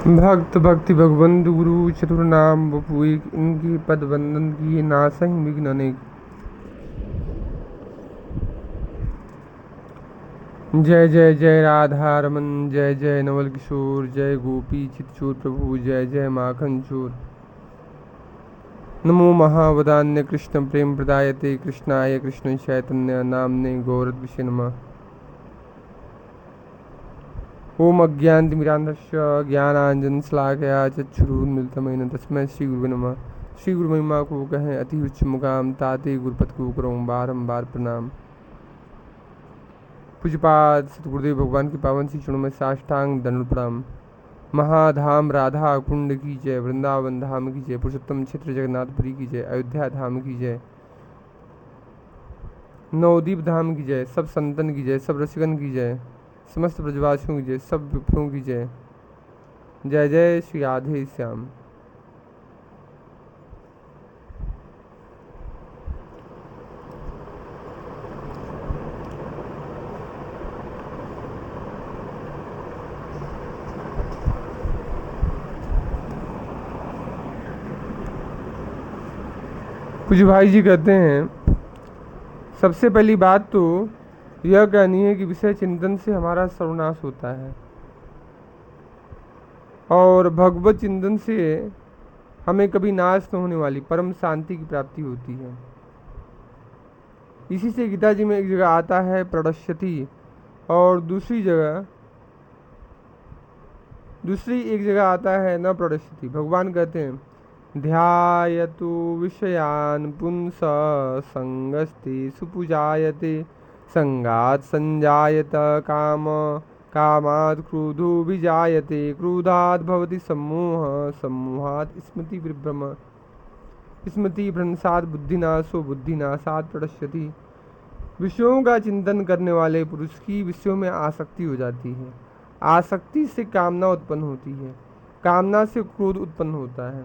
भक्त भक्ति भगवंतु गुरु चतुर्नाम बपू एक इनकी पद वंदन की नासहि विघ्न अनेक। जय जय जय राधा रमन, जय जय नवल किशोर, जय गोपी चितचोर प्रभु, जय जय माखन चोर। नमो महावदान्य कृष्ण प्रेम प्रदायते कृष्णाय कृष्ण चैतन्य नामने गौरव विषय नमः। ओम अज्ञानतिमिरान्धस्य ज्ञानाञ्जनशलाकया चक्षुरुन्मिलितमेन तस्मै श्री गुरुवे नमः। श्री गुरु महिमा को कहें अति उच्च मुकाम, ताते गुरुपद को करो बारंबार प्रणाम। पूज्यपाद सतगुरुदेव भगवान की पावन सी चरणों में साष्टांग दंड प्रणाम। महाधाम राधा कुंड की जय, वृंदावन धाम की जय, पुरुषोत्तम क्षेत्र जगन्नाथपुरी की जय, अयोध्या धाम की जय, नवदीप धाम की जय, सब संतन की जय, सब रसिकन की जय, समस्त ब्रजवासियों की जय, सब विप्रों की जय। जय जय श्री राधे श्याम। पूज्य भाई जी कहते हैं, सबसे पहली बात तो यह कहनी है कि विषय चिंतन से हमारा सर्वनाश होता है और भगवत चिंतन से हमें कभी नाश न होने वाली परम शांति की प्राप्ति होती है। इसी से गीता जी में एक जगह आता है प्रणश्यति, और दूसरी एक जगह आता है न प्रणश्यति। भगवान कहते हैं, ध्यायतु विषयान पुंस संगस्ते सुपुजायते संगात संजायत काम कामात् क्रोधो विजायते क्रोधात् भवति सम्मोह सम्मोहात् स्मृति विभ्रम स्मृति भ्रंशात् बुद्धिनाशो बुद्धिनाशात् प्रणश्यति। विषयों का चिंतन करने वाले पुरुष की विषयों में आसक्ति हो जाती है। आसक्ति से कामना उत्पन्न होती है, कामना से क्रोध उत्पन्न होता है,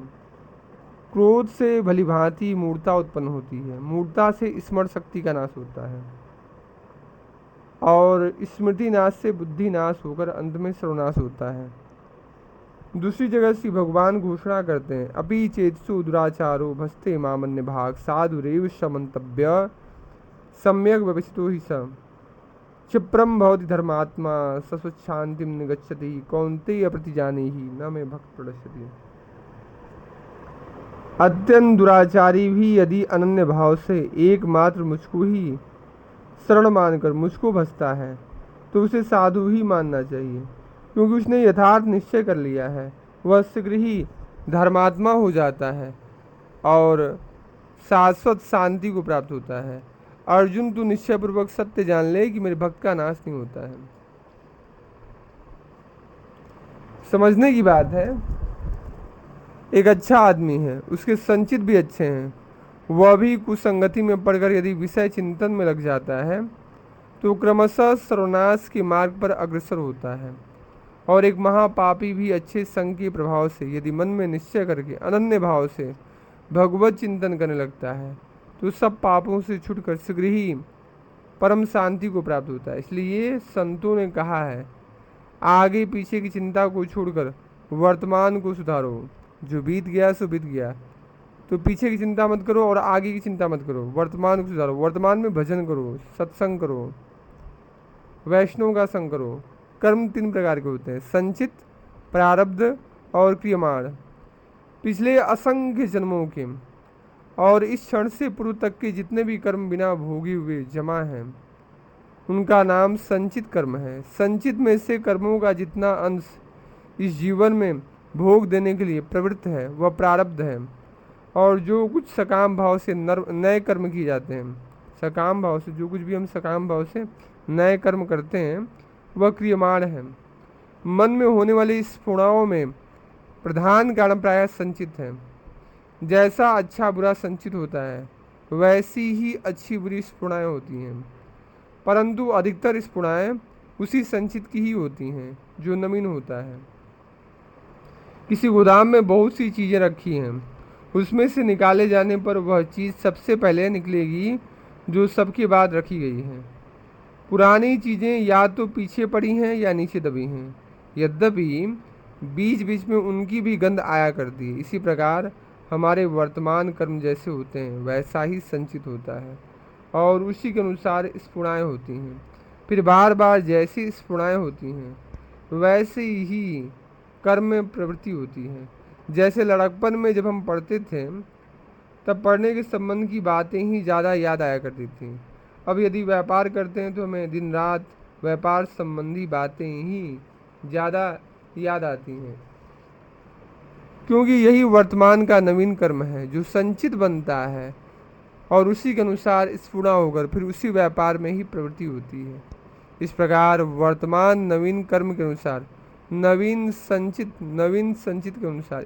क्रोध से भलीभांति मूर्ता उत्पन्न होती है, मूर्ता से स्मरण शक्ति का नाश होता है, और स्मृति नाश से बुद्धि नाश होकर अंत में सर्वनाश होता है। दूसरी जगह श्री भगवान घोषणा करते हैं, अपि चेतसु दुराचारो भस्ते मामन्य भाग साधुरेव समन्तव्य सम्यक व्यवस्थितो हि स क्षिप्रम भवति धर्मात्मा सस्वच्छांतिम निगच्छति कौन्तेय प्रतिजाने ही न मे भक्त प्रणश्यति। अत्यंत दुराचारी भी यदि अनन्य भाव से एकमात्र मुझको ही शरण मानकर मुझको भजता है तो उसे साधु ही मानना चाहिए, क्योंकि उसने यथार्थ निश्चय कर लिया है। वह शीघ्र ही धर्मात्मा हो जाता है और शाश्वत शांति को प्राप्त होता है। अर्जुन, तू निश्चय पूर्वक सत्य जान ले कि मेरे भक्त का नाश नहीं होता है। समझने की बात है, एक अच्छा आदमी है, उसके संचित भी अच्छे हैं, वह भी कुसंगति में पड़कर यदि विषय चिंतन में लग जाता है तो क्रमशः सर्वनाश के मार्ग पर अग्रसर होता है। और एक महापापी भी अच्छे संग के प्रभाव से यदि मन में निश्चय करके अनन्य भाव से भगवत चिंतन करने लगता है तो सब पापों से छूटकर शीघ्र ही परम शांति को प्राप्त होता है। इसलिए संतों ने कहा है, आगे पीछे की चिंता को छोड़कर वर्तमान को सुधारो। जो बीत गया सो बीत गया, तो पीछे की चिंता मत करो और आगे की चिंता मत करो, वर्तमान को सुधारो। वर्तमान में भजन करो, सत्संग करो, वैष्णव का संग करो। कर्म 3 प्रकार के होते हैं, संचित, प्रारब्ध और क्रियमाण, पिछले असंख्य जन्मों के और इस क्षण से पूर्व तक के जितने भी कर्म बिना भोगे हुए जमा हैं उनका नाम संचित कर्म है। संचित में से कर्मों का जितना अंश इस जीवन में भोग देने के लिए प्रवृत्त है वह प्रारब्ध है, और जो कुछ सकाम भाव से नए कर्म किए जाते हैं, सकाम भाव से जो कुछ भी हम सकाम भाव से नए कर्म करते हैं वह क्रियमाण है। मन में होने वाली स्फुरणाओं में प्रधान कारण प्रायः संचित है। जैसा अच्छा बुरा संचित होता है वैसी ही अच्छी बुरी स्फुरणाएँ होती हैं, परंतु अधिकतर स्फुरणाएँ उसी संचित की ही होती हैं जो नवीन होता है। किसी गोदाम में बहुत सी चीज़ें रखी हैं, उसमें से निकाले जाने पर वह चीज़ सबसे पहले निकलेगी जो सबके बाद रखी गई है। पुरानी चीज़ें या तो पीछे पड़ी हैं या नीचे दबी हैं। यद्यपि बीच बीच में उनकी भी गंध आया करती है। इसी प्रकार हमारे वर्तमान कर्म जैसे होते हैं वैसा ही संचित होता है और उसी के अनुसार स्फुरणाएँ होती हैं। फिर बार बार जैसी स्फुरणाएँ होती हैं वैसे ही कर्म में प्रवृत्ति होती है। जैसे लड़कपन में जब हम पढ़ते थे तब पढ़ने के संबंध की बातें ही ज़्यादा याद आया करती थी। अब यदि व्यापार करते हैं तो हमें दिन रात व्यापार संबंधी बातें ही ज़्यादा याद आती हैं, क्योंकि यही वर्तमान का नवीन कर्म है जो संचित बनता है और उसी के अनुसार स्फुरा होकर फिर उसी व्यापार में ही प्रवृत्ति होती है। इस प्रकार वर्तमान नवीन कर्म के अनुसार नवीन संचित के अनुसार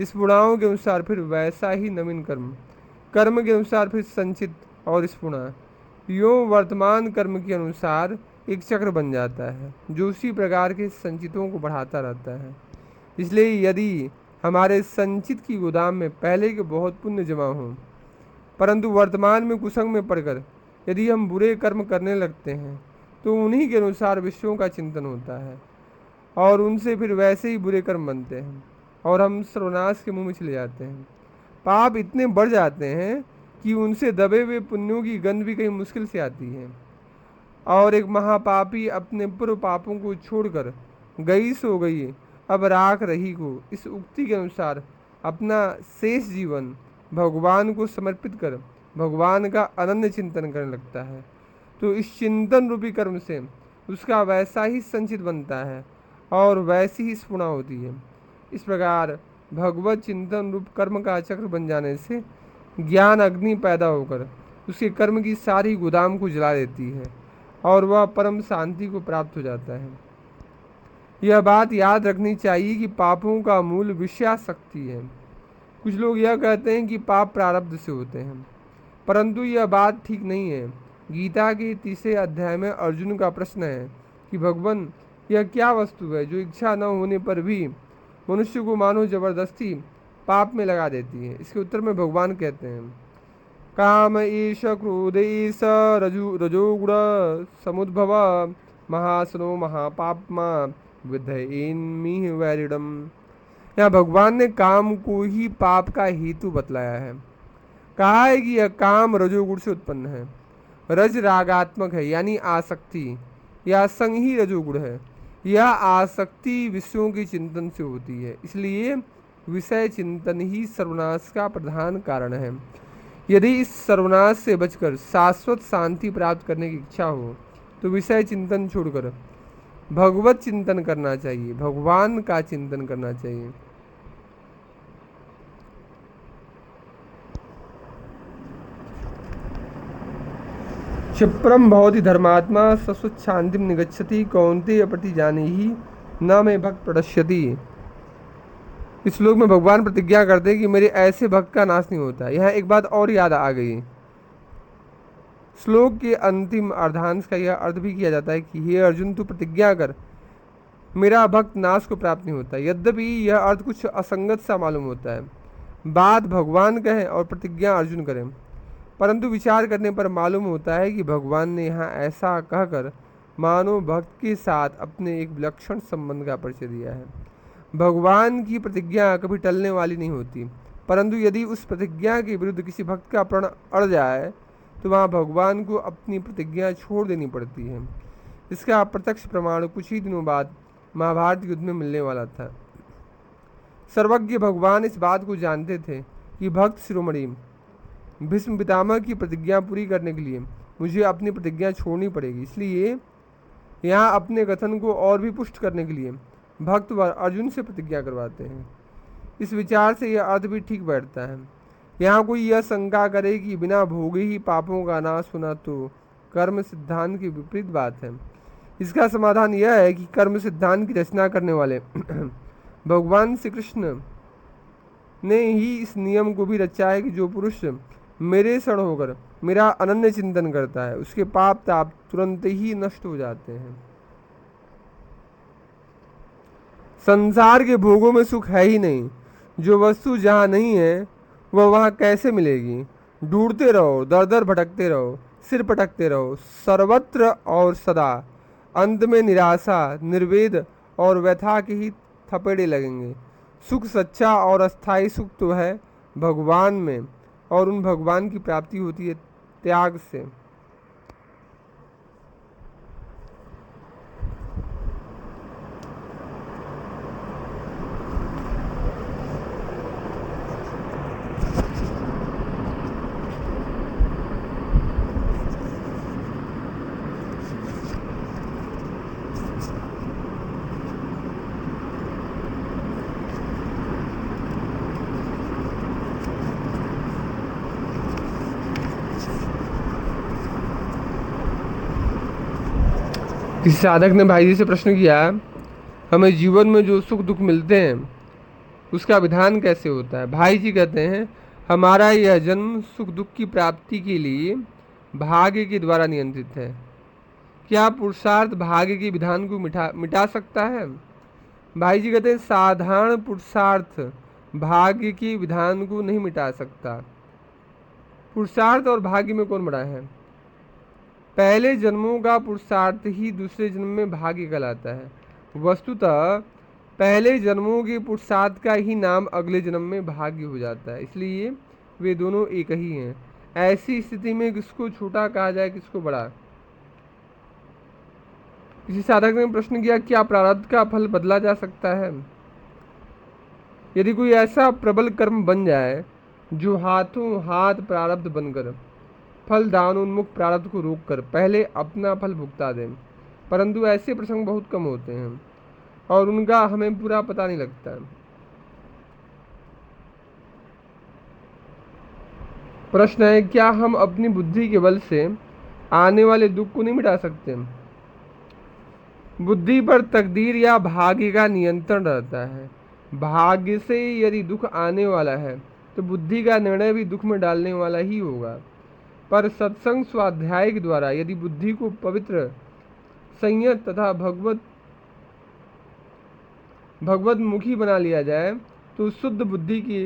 स्फुरणाओं के अनुसार फिर वैसा ही नवीन कर्म के अनुसार फिर संचित और स्फुरणा, यूँ वर्तमान कर्म के अनुसार एक चक्र बन जाता है जो उसी प्रकार के संचितों को बढ़ाता रहता है। इसलिए यदि हमारे संचित की गोदाम में पहले के बहुत पुण्य जमा हों, परंतु वर्तमान में कुसंग में पड़कर यदि हम बुरे कर्म करने लगते हैं तो उन्हीं के अनुसार विषयों का चिंतन होता है और उनसे फिर वैसे ही बुरे कर्म बनते हैं और हम सर्वनाश के मुंह में चले जाते हैं। पाप इतने बढ़ जाते हैं कि उनसे दबे हुए पुण्यों की गंध भी कहीं मुश्किल से आती है और एक महापापी अपने पूर्व पापों को छोड़कर गई सो गई अब राख रही को इस उक्ति के अनुसार अपना शेष जीवन भगवान को समर्पित कर भगवान का अनन्य चिंतन करने लगता है। तो इस चिंतन रूपी कर्म से उसका वैसा ही संचित बनता है और वैसी ही स्फुरणा होती है। इस प्रकार भगवत चिंतन रूप कर्म का चक्र बन जाने से ज्ञान अग्नि पैदा होकर उसके कर्म की सारी गोदाम को जला देती है और वह परम शांति को प्राप्त हो जाता है। यह बात याद रखनी चाहिए कि पापों का मूल विषयासक्ति है। कुछ लोग यह कहते हैं कि पाप प्रारब्ध से होते हैं, परंतु यह बात ठीक नहीं है। गीता के 3 अध्याय में अर्जुन का प्रश्न है कि भगवान यह क्या वस्तु है जो इच्छा न होने पर भी मनुष्य को मानो जबरदस्ती पाप में लगा देती है। इसके उत्तर में भगवान कहते हैं काम ईश क्रोध ईश रजोगुण समुद्भव महासनो महापापमा विधेन्मी वैरिडम। यहाँ भगवान ने काम को ही पाप का हेतु बतलाया है। कहा है कि यह काम रजोगुण से उत्पन्न है। रज रागात्मक है यानी आसक्ति, या संग ही रजोगुण है। यह आसक्ति विषयों के चिंतन से होती है, इसलिए विषय चिंतन ही सर्वनाश का प्रधान कारण है। यदि इस सर्वनाश से बचकर शाश्वत शांति प्राप्त करने की इच्छा हो तो विषय चिंतन छोड़कर भगवत चिंतन करना चाहिए, भगवान का चिंतन करना चाहिए। क्षिप्रम भवति धर्मात्मा सस्वत शांतिम निगच्छति कौन्तेय प्रति जाने ही न में भक्त प्रणश्यति। इस श्लोक में भगवान प्रतिज्ञा करते हैं कि मेरे ऐसे भक्त का नाश नहीं होता। यहाँ एक बात और याद आ गई। श्लोक के अंतिम अर्धांश का यह अर्थ भी किया जाता है कि हे अर्जुन तू प्रतिज्ञा कर, मेरा भक्त नाश को प्राप्त नहीं होता। यद्यपि यह अर्थ कुछ असंगत सा मालूम होता है, बात भगवान कहें और प्रतिज्ञा अर्जुन करें, परंतु विचार करने पर मालूम होता है कि भगवान ने यहाँ ऐसा कहकर मानव भक्त के साथ अपने एक विलक्षण संबंध का परिचय दिया है। भगवान की प्रतिज्ञा कभी टलने वाली नहीं होती, परंतु यदि उस प्रतिज्ञा के विरुद्ध किसी भक्त का प्रण अड़ जाए तो वहाँ भगवान को अपनी प्रतिज्ञा छोड़ देनी पड़ती है। इसका प्रत्यक्ष प्रमाण कुछ ही दिनों बाद महाभारत युद्ध में मिलने वाला था। सर्वज्ञ भगवान इस बात को जानते थे कि भक्त शिरोमणि भीष्म पितामह की प्रतिज्ञा पूरी करने के लिए मुझे अपनी प्रतिज्ञा छोड़नी पड़ेगी। इसलिए यहाँ अपने कथन को और भी पुष्ट करने के लिए भक्त व अर्जुन से प्रतिज्ञा करवाते हैं। इस विचार से यह अर्थ भी ठीक बैठता है। यहाँ कोई यह शंका करे कि बिना भोगे ही पापों का नाश होना तो कर्म सिद्धांत की विपरीत बात है। इसका समाधान यह है कि कर्म सिद्धांत की रचना करने वाले भगवान श्री कृष्ण ने ही इस नियम को भी रचा है कि जो पुरुष मेरे शरण होकर मेरा अनन्य चिंतन करता है उसके पाप ताप तुरंत ही नष्ट हो जाते हैं। संसार के भोगों में सुख है ही नहीं, जो वस्तु जहाँ नहीं है वह वहाँ कैसे मिलेगी। ढूंढते रहो, दर दर भटकते रहो, सिर पटकते रहो, सर्वत्र और सदा, अंत में निराशा निर्वेद और व्यथा के ही थपेड़े लगेंगे। सुख सच्चा और अस्थाई सुख तो है भगवान में, और उन भगवान की प्राप्ति होती है त्याग से। किसी साधक ने भाई जी से प्रश्न किया, हमें जीवन में जो सुख दुख मिलते हैं उसका विधान कैसे होता है। भाई जी कहते हैं, हमारा यह जन्म सुख दुख की प्राप्ति के लिए भाग्य के द्वारा नियंत्रित है। क्या पुरुषार्थ भाग्य के विधान को मिटा सकता है। भाई जी कहते हैं, साधारण पुरुषार्थ भाग्य के विधान को नहीं मिटा सकता। पुरुषार्थ और भाग्य में कौन बड़ा है। पहले जन्मों का पुरुषार्थ ही दूसरे जन्म में भाग्य कहलाता है। वस्तुतः पहले जन्मों के पुरुषार्थ का ही नाम अगले जन्म में भाग्य हो जाता है, इसलिए वे दोनों एक ही हैं। ऐसी स्थिति में किसको छोटा कहा जाए, किसको बड़ा। किसी साधक ने प्रश्न किया, क्या प्रारब्ध का फल बदला जा सकता है। यदि कोई ऐसा प्रबल कर्म बन जाए जो हाथों हाथ प्रारब्ध बनकर फल दान उन्मुख प्रारब्ध को रोककर पहले अपना फल भुगता दें, परंतु ऐसे प्रसंग बहुत कम होते हैं और उनका हमें पूरा पता नहीं लगता। प्रश्न है, क्या हम अपनी बुद्धि के बल से आने वाले दुख को नहीं मिटा सकते। बुद्धि पर तकदीर या भाग्य का नियंत्रण रहता है। भाग्य से यदि दुख आने वाला है तो बुद्धि का निर्णय भी दुख में डालने वाला ही होगा। पर सत्संग स्वाध्याय के द्वारा यदि बुद्धि को पवित्र, संयत तथा भगवत मुखी बना लिया जाए तो शुद्ध बुद्धि की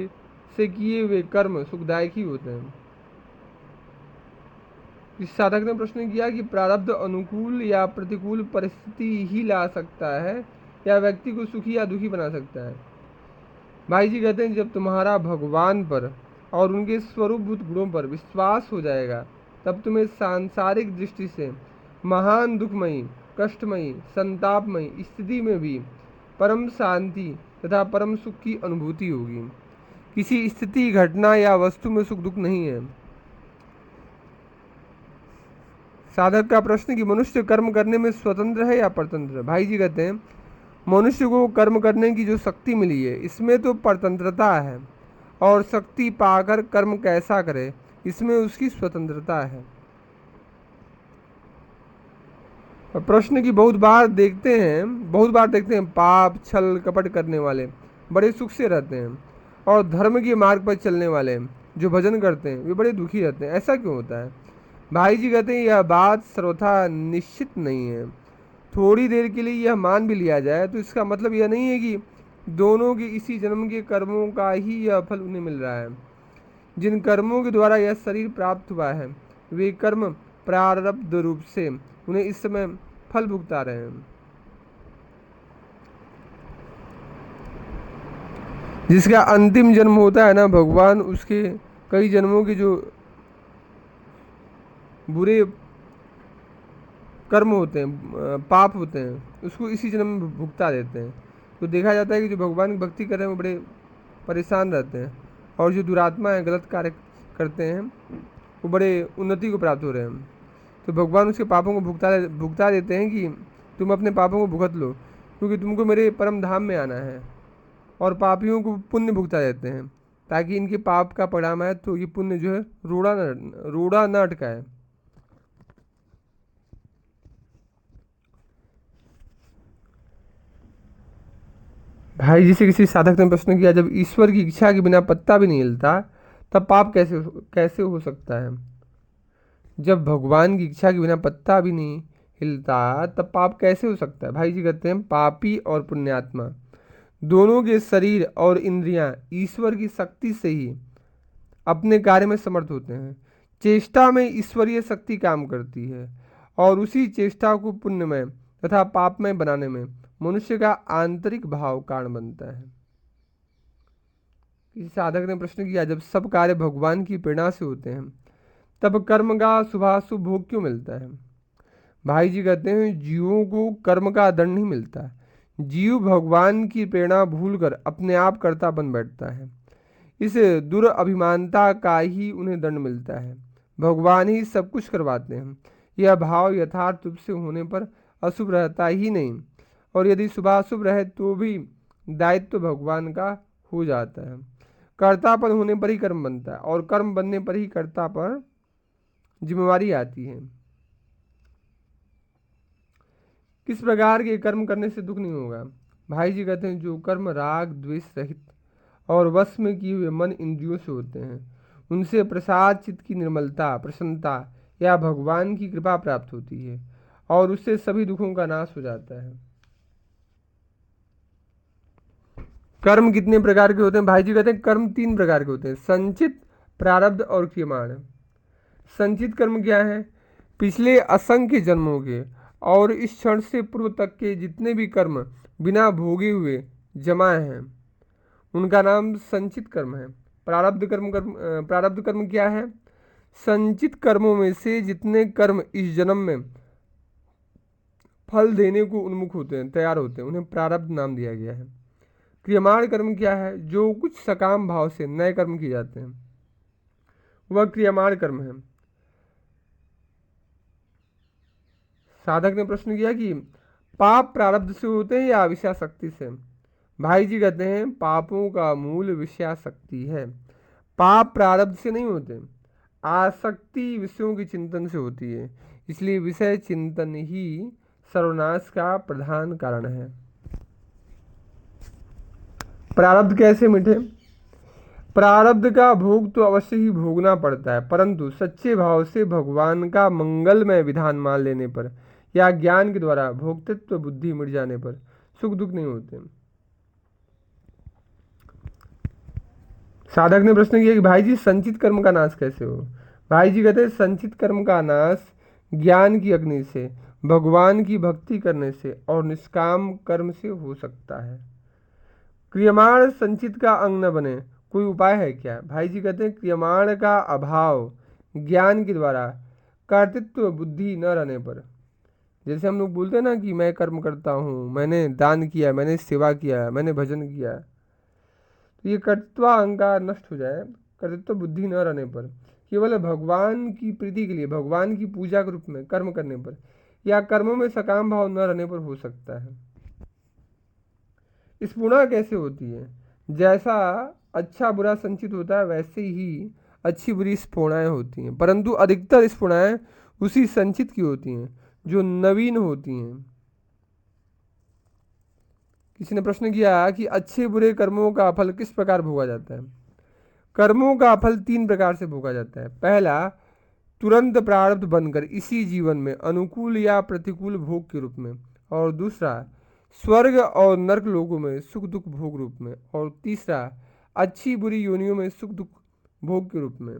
से किए हुए कर्म सुखदायक ही होते हैं। इस साधक ने प्रश्न किया कि प्रारब्ध अनुकूल या प्रतिकूल परिस्थिति ही ला सकता है या व्यक्ति को सुखी या दुखी बना सकता है। भाई जी कहते हैं, जब तुम्हारा भगवान पर और उनके स्वरूपभूत गुणों पर विश्वास हो जाएगा तब तुम्हें सांसारिक दृष्टि से महान दुखमयी, कष्टमयी, संतापमयी स्थिति में भी परम शांति तथा परम सुख की अनुभूति होगी। किसी स्थिति, घटना या वस्तु में सुख दुख नहीं है। साधक का प्रश्न कि मनुष्य कर्म करने में स्वतंत्र है या परतंत्र। भाई जी कहते हैं, मनुष्य को कर्म करने की जो शक्ति मिली है इसमें तो परतंत्रता है, और शक्ति पाकर कर्म कैसा करे इसमें उसकी स्वतंत्रता है। प्रश्न की बहुत बार देखते हैं पाप, छल, कपट करने वाले बड़े सुख से रहते हैं, और धर्म के मार्ग पर चलने वाले जो भजन करते हैं वे बड़े दुखी रहते हैं। ऐसा क्यों होता है। भाई जी कहते हैं, यह बात सर्वथा निश्चित नहीं है। थोड़ी देर के लिए यह मान भी लिया जाए तो इसका मतलब यह नहीं है कि दोनों के इसी जन्म के कर्मों का ही यह फल उन्हें मिल रहा है। जिन कर्मों के द्वारा यह शरीर प्राप्त हुआ है वे कर्म प्रारब्ध रूप से उन्हें इस समय फल भुगता रहे हैं। जिसका अंतिम जन्म होता है ना, भगवान उसके कई जन्मों के जो बुरे कर्म होते हैं, पाप होते हैं, उसको इसी जन्म में भुगता देते हैं। तो देखा जाता है कि जो भगवान की भक्ति कर रहे हैं वो बड़े परेशान रहते हैं, और जो दुरात्मा है, गलत कार्य करते हैं, वो बड़े उन्नति को प्राप्त हो रहे हैं। तो भगवान उसके पापों को भुगता देते हैं कि तुम अपने पापों को भुगत लो, क्योंकि तुमको मेरे परम धाम में आना है। और पापियों को पुण्य भुगता देते हैं ताकि इनके पाप का परिणाम है तो ये पुण्य जो है रोड़ा न अटकाए। भाई जी से किसी साधक ने प्रश्न किया, जब ईश्वर की इच्छा के बिना पत्ता भी नहीं हिलता तब पाप कैसे हो सकता है। जब भगवान की इच्छा के बिना पत्ता भी नहीं हिलता तब पाप कैसे हो सकता है। भाई जी कहते हैं, पापी और पुण्यात्मा दोनों के शरीर और इंद्रियां ईश्वर की शक्ति से ही अपने कार्य में समर्थ होते हैं। चेष्टा में ईश्वरीय शक्ति काम करती है और उसी चेष्टा को पुण्यमय तथा पापमय बनाने में मनुष्य का आंतरिक भाव कारण बनता है। किसी साधक ने प्रश्न किया, जब सब कार्य भगवान की प्रेरणा से होते हैं तब कर्म का शुभाशुभ भोग क्यों मिलता है? भाई जी कहते हैं, जीवों को कर्म का दंड नहीं मिलता। जीव भगवान की प्रेरणा भूलकर अपने आप कर्ता बन बैठता है। इस दुर्अभिमानता का ही उन्हें दंड मिलता है। भगवान ही सब कुछ करवाते हैं। यह भाव यथार्थ रूप से होने पर अशुभ रहता ही नहीं, और यदि शुभाशुभ रहे तो भी दायित्व भगवान का हो जाता है। कर्तापन होने पर ही कर्म बनता है, और कर्म बनने पर ही कर्ता पर जिम्मेवारी आती है। किस प्रकार के कर्म करने से दुख नहीं होगा? भाई जी कहते हैं, जो कर्म राग द्वेष रहित और वश में किए हुए मन इंद्रियों से होते हैं उनसे प्रसाद चित्त की निर्मलता, प्रसन्नता या भगवान की कृपा प्राप्त होती है, और उससे सभी दुखों का नाश हो जाता है। कर्म कितने प्रकार के होते हैं? भाई जी कहते हैं, कर्म 3 प्रकार के होते हैं, संचित, प्रारब्ध और क्रियमाण। संचित कर्म क्या है? पिछले असंख्य जन्मों के और इस क्षण से पूर्व तक के जितने भी कर्म बिना भोगे हुए जमाए हैं उनका नाम संचित कर्म है। प्रारब्ध कर्म क्या है? संचित कर्मों में से जितने कर्म इस जन्म में फल देने को उन्मुख होते हैं, तैयार होते हैं, उन्हें प्रारब्ध नाम दिया गया है। क्रियमाण कर्म क्या है? जो कुछ सकाम भाव से नए कर्म किए जाते हैं वह क्रियमाण कर्म है। साधक ने प्रश्न किया कि पाप प्रारब्ध से होते हैं या विषयाशक्ति से? भाई जी कहते हैं, पापों का मूल विषयाशक्ति है। पाप प्रारब्ध से नहीं होते, आसक्ति विषयों के चिंतन से होती है। इसलिए विषय चिंतन ही सर्वनाश का प्रधान कारण है। प्रारब्ध कैसे मिटे? प्रारब्ध का भोग तो अवश्य ही भोगना पड़ता है, परंतु सच्चे भाव से भगवान का मंगलमय विधान मान लेने पर या ज्ञान के द्वारा भोक्तृत्व बुद्धि मिट जाने पर सुख दुख नहीं होते। साधक ने प्रश्न किया कि भाई जी, संचित कर्म का नाश कैसे हो? भाई जी कहते हैं, संचित कर्म का नाश ज्ञान की अग्नि से, भगवान की भक्ति करने से और निष्काम कर्म से हो सकता है। क्रियमाण संचित का अंग न बने, कोई उपाय है क्या? भाई जी कहते हैं, क्रियमाण का अभाव ज्ञान के द्वारा कर्तृत्व बुद्धि न रहने पर, जैसे हम लोग बोलते हैं ना कि मैं कर्म करता हूँ, मैंने दान किया, मैंने सेवा किया, मैंने भजन किया, तो ये कर्तृत्व अहंकार नष्ट हो जाए, कर्तृत्व बुद्धि न रहने पर, केवल भगवान की प्रीति के लिए भगवान की पूजा के रूप में कर्म करने पर या कर्मों में सकाम भाव न रहने पर हो सकता है। स्फुरणा कैसे होती है? जैसा अच्छा बुरा संचित होता है वैसे ही अच्छी बुरी स्फुरणाएं होती हैं, परंतु अधिकतर स्फुरणाएं उसी संचित की होती हैं जो नवीन होती हैं। किसी ने प्रश्न किया कि अच्छे बुरे कर्मों का फल किस प्रकार भोगा जाता है? कर्मों का फल 3 प्रकार से भोगा जाता है। पहला, तुरंत प्रारब्ध बनकर इसी जीवन में अनुकूल या प्रतिकूल भोग के रूप में, और दूसरा, स्वर्ग और नरक लोकों में सुख दुख भोग रूप में, और तीसरा, अच्छी बुरी योनियों में सुख दुख भोग के रूप में।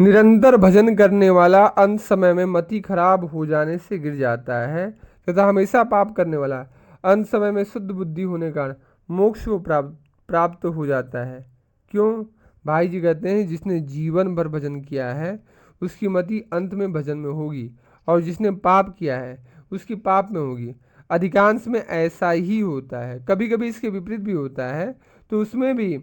निरंतर भजन करने वाला अंत समय में मति खराब हो जाने से गिर जाता है, तथा हमेशा पाप करने वाला अंत समय में शुद्ध बुद्धि होने का मोक्ष को प्राप्त हो जाता है। क्यों? भाई जी कहते हैं, जिसने जीवन भर भजन किया है उसकी मति अंत में भजन में होगी, और जिसने पाप किया है उसकी पाप में होगी। अधिकांश में ऐसा ही होता है, कभी कभी इसके विपरीत भी होता है, तो उसमें भी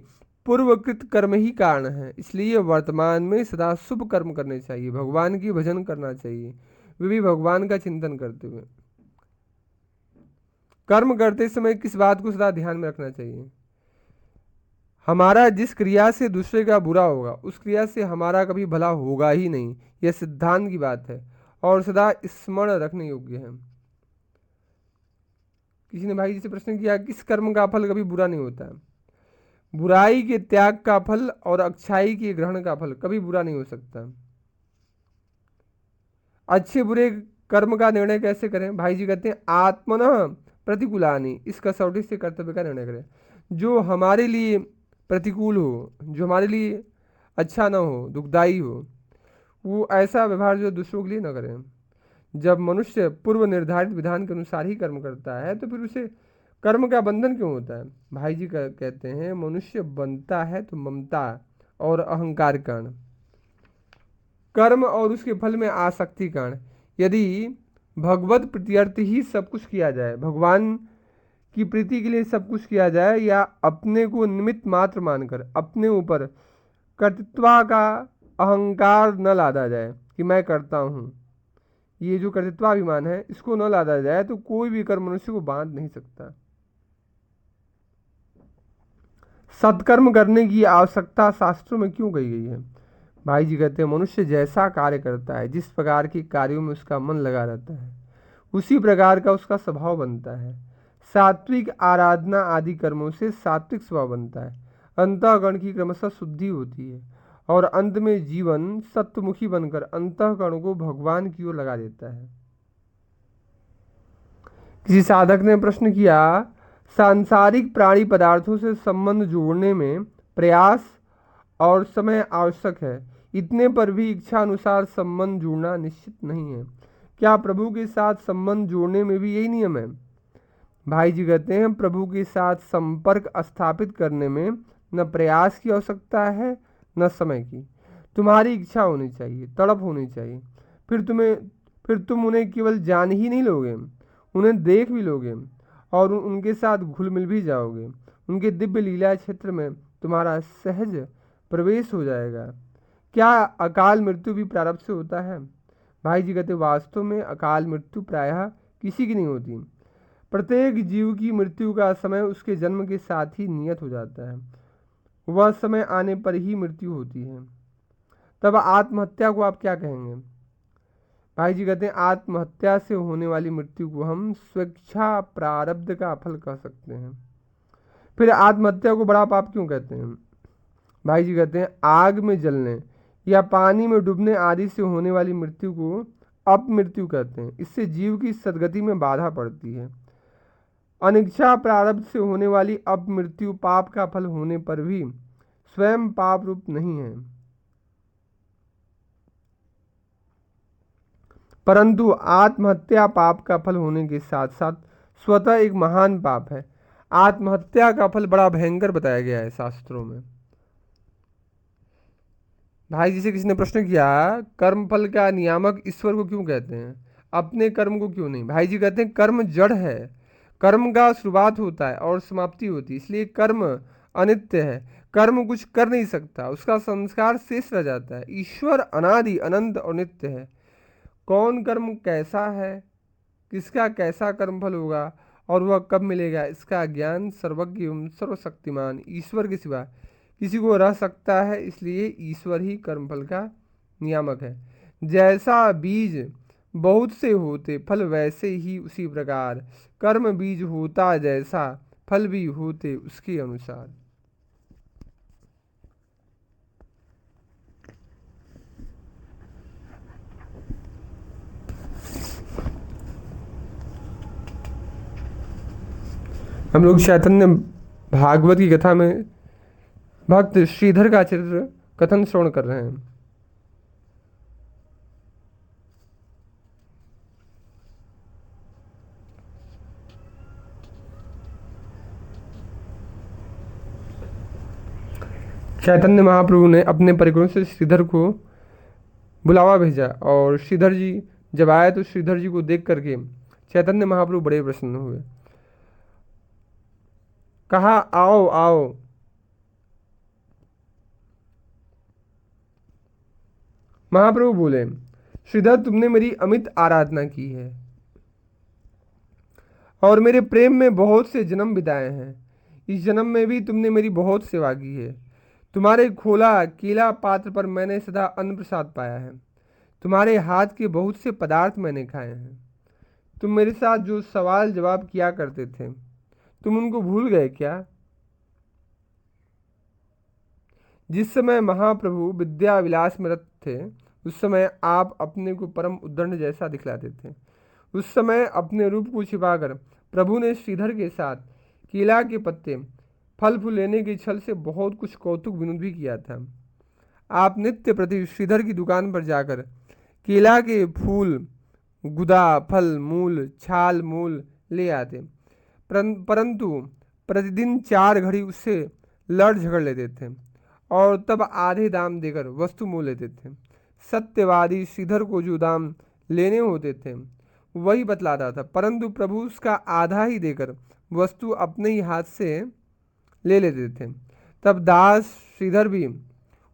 पूर्वकृत कर्म ही कारण है। इसलिए वर्तमान में सदा शुभ कर्म करने चाहिए, भगवान की भजन करना चाहिए, वे भी भगवान का चिंतन करते हुए। कर्म करते समय किस बात को सदा ध्यान में रखना चाहिए? हमारा जिस क्रिया से दूसरे का बुरा होगा उस क्रिया से हमारा कभी भला होगा ही नहीं, यह सिद्धांत की बात है और सदा स्मरण रखने योग्य है। किसी ने भाई जी से प्रश्न किया, किस कर्म का फल कभी बुरा नहीं होता? बुराई के त्याग का फल और अच्छाई के ग्रहण का फल कभी बुरा नहीं हो सकता। अच्छे बुरे कर्म का निर्णय कैसे करें? भाई जी कहते हैं, आत्मन प्रतिकूलानी, इस कसौटी से कर्तव्य का निर्णय करें। जो हमारे लिए प्रतिकूल हो, जो हमारे लिए अच्छा ना हो, दुखदाई हो, वो ऐसा व्यवहार जो दूसरों के लिए ना करें। जब मनुष्य पूर्व निर्धारित विधान के अनुसार ही कर्म करता है तो फिर उसे कर्म का बंधन क्यों होता है? भाई जी कहते हैं मनुष्य बनता है तो ममता और अहंकार कारण, कर्म और उसके फल में आसक्ति कारण। यदि भगवत प्रीत्यर्थ ही सब कुछ किया जाए, भगवान की प्रीति के लिए सब कुछ किया जाए, या अपने को निमित्त मात्र मानकर अपने ऊपर कर्तृत्व का अहंकार न लादा जाए कि मैं करता हूँ, ये जो कर्तृत्वाभिमान है इसको न लादा जाए, तो कोई भी कर्म मनुष्य को बांध नहीं सकता। सत्कर्म करने की आवश्यकता शास्त्रों में क्यों कही गई है? भाई जी कहते हैं मनुष्य जैसा कार्य करता है, जिस प्रकार के कार्यों में उसका मन लगा रहता है, उसी प्रकार का उसका स्वभाव बनता है। सात्विक आराधना आदि कर्मों से सात्विक स्वभाव बनता है, अंतःकरण की क्रमशः शुद्धि होती है और अंत में जीवन सत्वमुखी बनकर अंतःकरण को भगवान की ओर लगा देता है। किसी साधक ने प्रश्न किया, सांसारिक प्राणी पदार्थों से संबंध जोड़ने में प्रयास और समय आवश्यक है, इतने पर भी इच्छा अनुसार संबंध जोड़ना निश्चित नहीं है। क्या प्रभु के साथ संबंध जोड़ने में भी यही नियम है? भाई जी कहते हैं प्रभु के साथ संपर्क स्थापित करने में न प्रयास की आवश्यकता है न समय की। तुम्हारी इच्छा होनी चाहिए, तड़प होनी चाहिए, फिर तुम उन्हें केवल जान ही नहीं लोगे, उन्हें देख भी लोगे और उनके साथ घुल मिल भी जाओगे। उनके दिव्य लीला क्षेत्र में तुम्हारा सहज प्रवेश हो जाएगा। क्या अकाल मृत्यु भी प्रारब्ध से होता है? भाई जी कहते वास्तव में अकाल मृत्यु प्रायः किसी की नहीं होती। प्रत्येक जीव की मृत्यु का समय उसके जन्म के साथ ही नियत हो जाता है, वह समय आने पर ही मृत्यु होती है। तब आत्महत्या को आप क्या कहेंगे? भाई जी कहते हैं आत्महत्या से होने वाली मृत्यु को हम स्वेच्छा प्रारब्ध का फल कह सकते हैं। फिर आत्महत्या को बड़ा पाप क्यों कहते हैं? भाई जी कहते हैं आग में जलने या पानी में डूबने आदि से होने वाली मृत्यु को अपमृत्यु कहते हैं। इससे जीव की सदगति में बाधा पड़ती है। अनिच्छा प्रारब्ध से होने वाली अपमृत्यु पाप का फल होने पर भी स्वयं पाप रूप नहीं है, परंतु आत्महत्या पाप का फल होने के साथ साथ स्वतः एक महान पाप है। आत्महत्या का फल बड़ा भयंकर बताया गया है शास्त्रों में। भाई जी से किसी ने प्रश्न किया, कर्म फल का नियामक ईश्वर को क्यों कहते हैं, अपने कर्म को क्यों नहीं? भाई जी कहते हैं कर्म जड़ है, कर्म का शुरुआत होता है और समाप्ति होती है, इसलिए कर्म अनित्य है। कर्म कुछ कर नहीं सकता, उसका संस्कार शेष रह जाता है। ईश्वर अनादि अनंत और नित्य है। कौन कर्म कैसा है, किसका कैसा कर्मफल होगा और वह कब मिलेगा, इसका ज्ञान सर्वज्ञ एवं सर्वशक्तिमान ईश्वर के सिवा किसी को रह सकता है। इसलिए ईश्वर ही कर्मफल का नियामक है। जैसा बीज बहुत से होते फल, वैसे ही उसी प्रकार कर्म बीज होता, जैसा फल भी होते उसके अनुसार। हम लोग चैतन्य भागवत की कथा में भक्त श्रीधर का चरित्र कथन श्रवण कर रहे हैं। चैतन्य महाप्रभु ने अपने परिकरों से श्रीधर को बुलावा भेजा और श्रीधर जी जब आए तो श्रीधर जी को देख करके चैतन्य महाप्रभु बड़े प्रसन्न हुए। कहा आओ आओ। महाप्रभु बोले, श्रीधर तुमने मेरी अमित आराधना की है और मेरे प्रेम में बहुत से जन्म बिताए हैं। इस जन्म में भी तुमने मेरी बहुत सेवा की है। तुम्हारे खोला केला पात्र पर मैंने सदा अन्न प्रसाद पाया है। तुम्हारे हाथ के बहुत से पदार्थ मैंने खाए हैं। तुम मेरे साथ जो सवाल जवाब किया करते थे, तुम उनको भूल गए क्या? जिस समय महाप्रभु विद्या विलास में रत थे, उस समय आप अपने को परम उद्दंड जैसा दिखलाते थे। उस समय अपने रूप को छिपाकर प्रभु ने श्रीधर के साथ केला के पत्ते फल फूल लेने के छल से बहुत कुछ कौतुक विनोद भी किया था। आप नित्य प्रति श्रीधर की दुकान पर जाकर केला के फूल गुदा, फल, मूल, छाल, मूल ले आते, परंतु प्रतिदिन 4 घड़ी उससे लड़ झगड़ लेते थे और तब आधे दाम देकर वस्तु मोल लेते थे। सत्यवादी श्रीधर को जो दाम लेने होते थे वही बतलाता था, परंतु प्रभु उसका आधा ही देकर वस्तु अपने ही हाथ से ले लेते थे। तब दास श्रीधर भी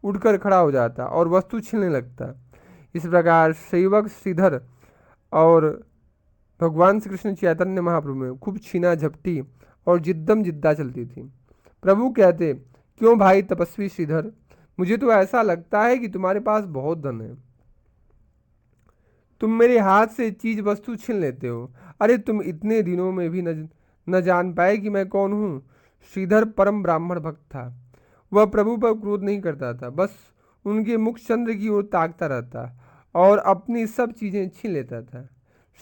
उठकर खड़ा हो जाता और वस्तु छीनने लगता। इस प्रकार सेवक श्रीधर और भगवान श्री कृष्ण चैतन्य महाप्रभु में खूब छीना झपटी और जिद्दम जिद्दा चलती थी। प्रभु कहते, क्यों भाई तपस्वी श्रीधर, मुझे तो ऐसा लगता है कि तुम्हारे पास बहुत धन है, तुम मेरे हाथ से चीज वस्तु छीन लेते हो। अरे तुम इतने दिनों में भी न जान पाए कि मैं कौन हूँ। श्रीधर परम ब्राह्मण भक्त था। वह प्रभु पर क्रोध नहीं करता था, बस उनके मुख चंद्र की ओर ताकता रहता और अपनी सब चीजें छीन लेता था।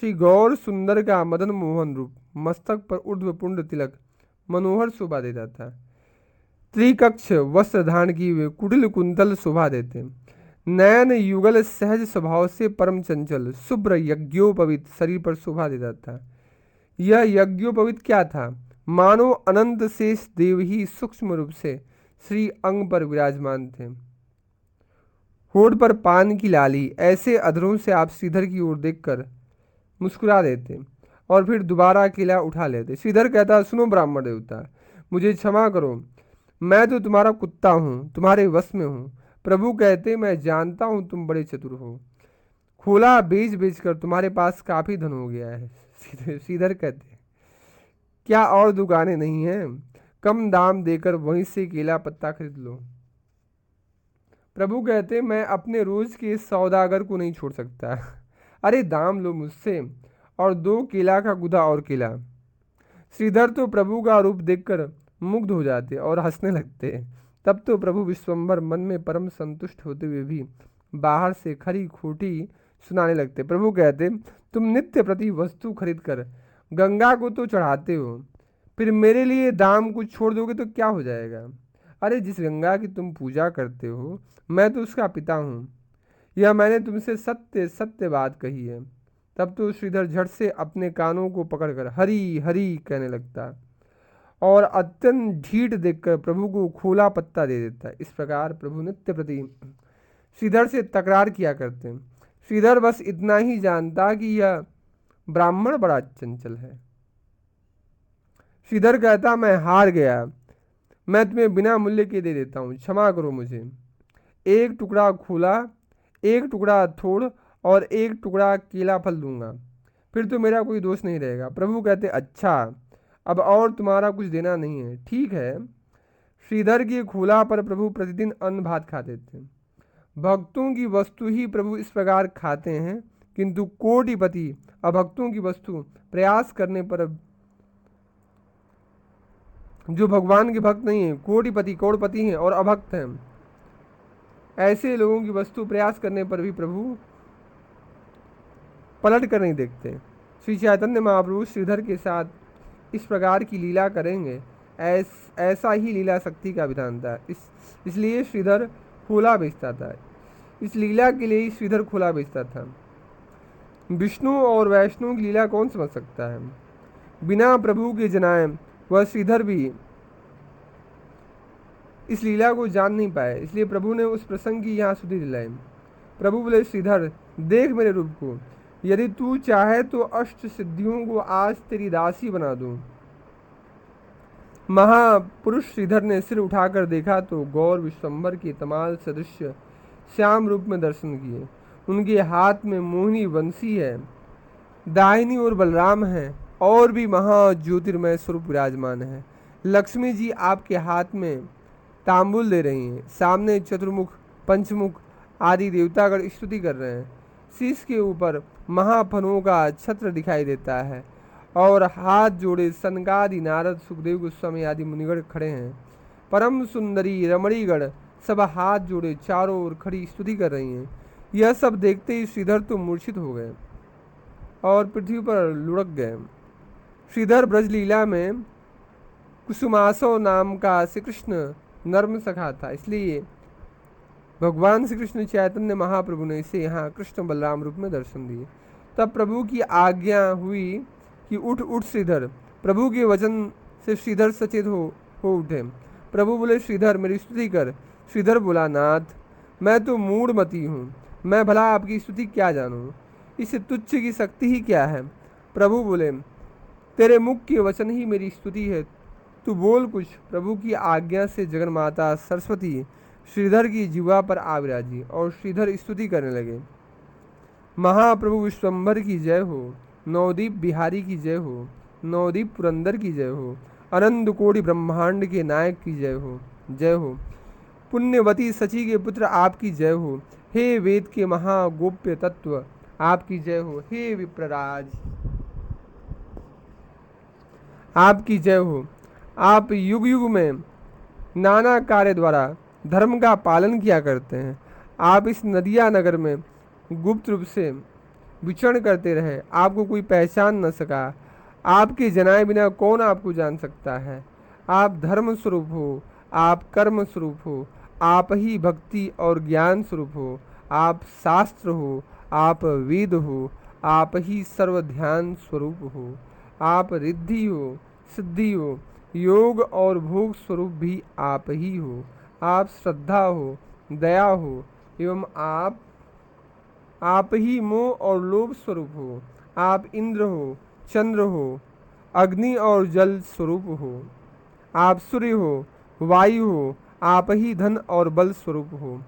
श्री गौर सुंदर का मदन मोहन रूप, मस्तक पर ऊर्ध्वपुंड तिलक मनोहर शोभा देता था। त्रिकक्ष वस्त्र धारण किए हुए कुटिल कुंतल शोभा देते। नयन युगल सहज स्वभाव से परम चंचल शुभ्र यज्ञोपवित शरीर पर शोभा देता था। यह यज्ञोपवित क्या था, मानो अनंत शेष देव ही सूक्ष्म रूप से श्री अंग पर विराजमान थे। होठ पर पान की लाली, ऐसे अधरों से आप श्रीधर की ओर देखकर मुस्कुरा देते और फिर दोबारा किला उठा लेते। श्रीधर कहता, सुनो ब्राह्मण देवता, मुझे क्षमा करो, मैं तो तुम्हारा कुत्ता हूँ, तुम्हारे वश में हूँ। प्रभु कहते, मैं जानता हूँ तुम बड़े चतुर हो, खोला बेच बेच कर तुम्हारे पास काफी धन हो गया है। श्रीधर कहते, क्या और दुकानें नहीं हैं, कम दाम देकर वहीं से केला पत्ता खरीद लो। प्रभु कहते, मैं अपने रोज के सौदागर को नहीं छोड़ सकता। अरे दाम लो मुझसे और 2 केला का गुदा और केला। श्रीधर तो प्रभु का रूप देखकर मुग्ध हो जाते और हंसने लगते। तब तो प्रभु विश्वम्भर मन में परम संतुष्ट होते हुए भी बाहर से खरी खोटी सुनाने लगते। प्रभु कहते, तुम नित्य प्रति वस्तु खरीद कर गंगा को तो चढ़ाते हो, फिर मेरे लिए दाम कुछ छोड़ दोगे तो क्या हो जाएगा। अरे जिस गंगा की तुम पूजा करते हो मैं तो उसका पिता हूँ, यह मैंने तुमसे सत्य सत्य बात कही है। तब तो श्रीधर झट से अपने कानों को पकड़कर हरी हरी कहने लगता और अत्यंत ढीठ देखकर प्रभु को खोला पत्ता दे देता। इस प्रकार प्रभु नित्य प्रति श्रीधर से तकरार किया करते। श्रीधर बस इतना ही जानता कि यह ब्राह्मण बड़ा चंचल है। श्रीधर कहता, मैं हार गया, मैं तुम्हें बिना मूल्य के दे देता हूँ, क्षमा करो मुझे। 1 टुकड़ा खोला, 1 टुकड़ा थोड़ और 1 टुकड़ा केला फल दूंगा, फिर तो मेरा कोई दोष नहीं रहेगा। प्रभु कहते, अच्छा अब और तुम्हारा कुछ देना नहीं है, ठीक है। श्रीधर के खोला पर प्रभु प्रतिदिन अन्न भात खाते थे। भक्तों की वस्तु ही प्रभु इस प्रकार खाते हैं, किंतु कोटिपति अभक्तों की वस्तु प्रयास करने पर, जो भगवान के भक्त नहीं है, कोटिपति करोड़पति हैं और अभक्त हैं, ऐसे लोगों की वस्तु प्रयास करने पर भी प्रभु पलट कर नहीं देखते। श्री चैतन्य महाप्रभु श्रीधर के साथ इस प्रकार की लीला करेंगे, ऐसा ही लीला शक्ति का विधान था। इसलिए श्रीधर खोला बेचता था, इस लीला के लिए ही श्रीधर खोला बेचता था। विष्णु और वैष्णु की लीला कौन समझ सकता है। बिना प्रभु के जनाए वह श्रीधर भी इस लीला को जान नहीं पाए, इसलिए प्रभु ने उस प्रसंग की यहाँ सुधि दिलाई। प्रभु बोले, श्रीधर देख मेरे रूप को, यदि तू चाहे तो अष्ट सिद्धियों को आज तेरी दासी बना दूं। महापुरुष श्रीधर ने सिर उठाकर देखा तो गौर विश्वम्भर के तमाल सदृश श्याम रूप में दर्शन किए। उनके हाथ में मोहिनी बंसी है, दाहिनी ओर बलराम है और भी महा ज्योतिर्मय स्वरूप विराजमान है। लक्ष्मी जी आपके हाथ में तांबुल दे रही हैं, सामने चतुर्मुख पंचमुख आदि देवतागण स्तुति कर रहे हैं। शीश के ऊपर महाफनों का छत्र दिखाई देता है और हाथ जोड़े सनकादि नारद सुखदेव गोस्वामी आदि मुनिगण खड़े हैं। परम सुंदरी रमणीगण सब हाथ जोड़े चारों ओर खड़ी स्तुति कर रही हैं। यह सब देखते ही श्रीधर तो मूर्छित हो गए और पृथ्वी पर लुढ़क गए। श्रीधर ब्रजलीला में कुसुमासव नाम का श्री कृष्ण नर्म सखा था, इसलिए भगवान श्री कृष्ण चैतन्य महाप्रभु ने इसे यहाँ कृष्ण बलराम रूप में दर्शन दिए। तब प्रभु की आज्ञा हुई कि उठ उठ श्रीधर। प्रभु के वचन से श्रीधर सचेत हो उठे। प्रभु बोले, श्रीधर मेरी स्तुति कर। श्रीधर बोला, नाथ मैं तो मूढ़मती हूँ, मैं भला आपकी स्तुति क्या जानूँ, इस तुच्छ की शक्ति ही क्या है। प्रभु बोले, तेरे मुख के वचन ही मेरी स्तुति है, तू बोल कुछ। प्रभु की आज्ञा से जगन्माता सरस्वती श्रीधर की जिह्वा पर आ विराजी और श्रीधर स्तुति करने लगे। महाप्रभु विश्वम्भर की जय हो, नवदीप बिहारी की जय हो, नवदीप पुरंदर की जय हो, अनंत कोटि ब्रह्मांड के नायक की जय हो, जय हो। पुण्यवती सची के पुत्र आपकी जय हो। हे वेद के महागोप्य तत्व आपकी जय हो। हे विप्रराज आपकी जय हो। आप युग युग में नाना कार्य द्वारा धर्म का पालन किया करते हैं। आप इस नदिया नगर में गुप्त रूप से विचरण करते रहे, आपको कोई पहचान न सका। आपके जनाए बिना कौन आपको जान सकता है। आप धर्म स्वरूप हो, आप कर्म स्वरूप हो, आप ही भक्ति और ज्ञान स्वरूप हो। आप शास्त्र हो, आप वेद हो, आप ही सर्व ध्यान स्वरूप हो। आप रिद्धि हो, सिद्धि हो, योग और भोग स्वरूप भी आप ही हो। आप श्रद्धा हो, दया हो, एवं आप ही मोह और लोभ स्वरूप हो। आप इंद्र हो, चंद्र हो, अग्नि और जल स्वरूप हो। आप सूर्य हो, वायु हो, आप ही धन और बल स्वरूप हो।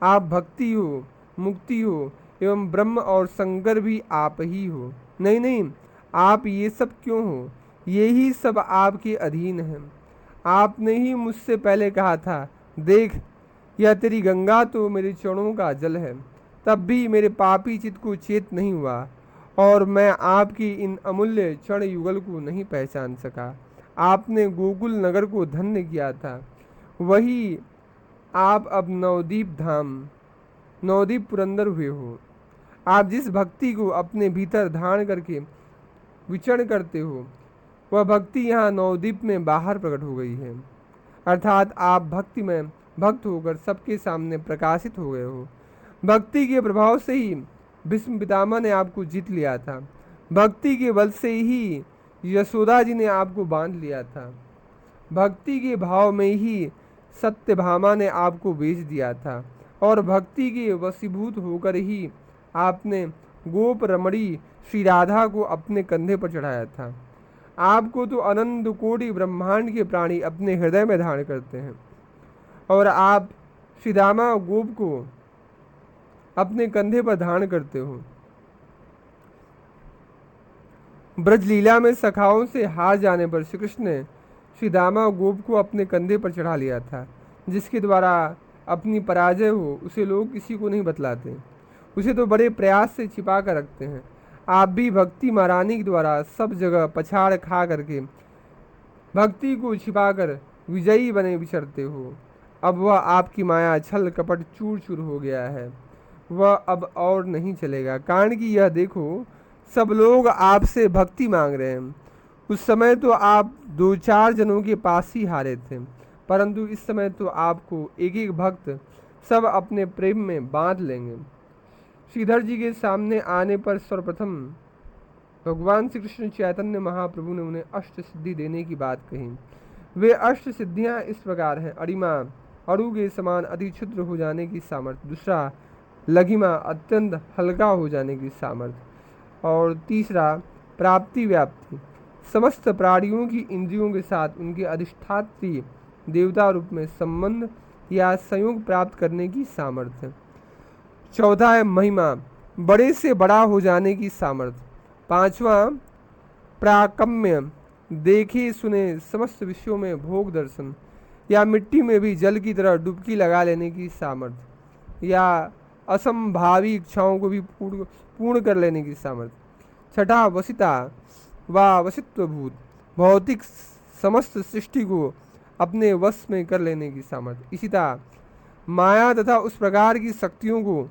आप भक्ति हो, मुक्ति हो, एवं ब्रह्म और शंकर भी आप ही हो। नहीं नहीं, आप ये सब क्यों हो, ये ही सब आपके अधीन है। आपने ही मुझसे पहले कहा था, देख यह तेरी गंगा तो मेरे चरणों का जल है। तब भी मेरे पापी चित्त को चेत नहीं हुआ और मैं आपकी इन अमूल्य चरण युगल को नहीं पहचान सका। आपने गोकुल नगर को धन्य किया था, वही आप अब नवदीप पुरंदर हुए हो। आप जिस भक्ति को अपने भीतर धारण करके विचरण करते हो, वह भक्ति यहाँ नवदीप में बाहर प्रकट हो गई है। अर्थात आप भक्ति में भक्त होकर सबके सामने प्रकाशित हो गए हो। भक्ति के प्रभाव से ही भीष्म पितामह ने आपको जीत लिया था। भक्ति के बल से ही यशोदा जी ने आपको बांध लिया था। भक्ति के भाव में ही सत्यभामा ने आपको बेच दिया था और भक्ति के वशीभूत होकर ही आपने गोप रमणी श्री राधा को अपने कंधे पर चढ़ाया था। आपको तो अनंत कोटि ब्रह्मांड के प्राणी अपने हृदय में धारण करते हैं और आप श्री रामा गोप को अपने कंधे पर धारण करते हो। ब्रजलीला में सखाओं से हार जाने पर श्री कृष्ण ने श्री दामा गोप को अपने कंधे पर चढ़ा लिया था। जिसके द्वारा अपनी पराजय हो उसे लोग किसी को नहीं बतलाते, उसे तो बड़े प्रयास से छिपा कर रखते हैं। आप भी भक्ति महारानी के द्वारा सब जगह पछाड़ खा करके भक्ति को छिपाकर विजयी बने विचरते हो। अब वह आपकी माया छल कपट चूर चूर हो गया है, वह अब और नहीं चलेगा। कारण कि यह देखो, सब लोग आपसे भक्ति मांग रहे हैं। उस समय तो आप 2-4 जनों के पास ही हारे थे, परंतु इस समय तो आपको एक एक भक्त सब अपने प्रेम में बांध लेंगे। श्रीधर जी के सामने आने पर सर्वप्रथम भगवान श्री कृष्ण चैतन्य महाप्रभु ने उन्हें अष्ट सिद्धि देने की बात कही। वे अष्ट सिद्धियां इस प्रकार हैं: अरिमा, अरु के समान अति क्षुद्र हो जाने की सामर्थ्य। दूसरा, लघिमा, अत्यंत हल्का हो जाने की सामर्थ्य। और तीसरा, प्राप्ति व्याप्ति, समस्त प्राणियों की इंद्रियों के साथ उनके अधिष्ठात्री देवता रूप में संबंध या संयोग प्राप्त करने की सामर्थ्य। चौथा है महिमा, बड़े से बड़ा हो जाने की सामर्थ्य। पांचवा, प्राकम्य, देखे सुने समस्त विषयों में भोग दर्शन या मिट्टी में भी जल की तरह डुबकी लगा लेने की सामर्थ्य या असंभावी इच्छाओं को भी पूर्ण कर लेने की सामर्थ्य। छठा, वसिता व वशित्वभूत, भौतिक समस्त सृष्टि को अपने वश में कर लेने की सामर्थ्य। इसी तरह माया तथा उस प्रकार की शक्तियों को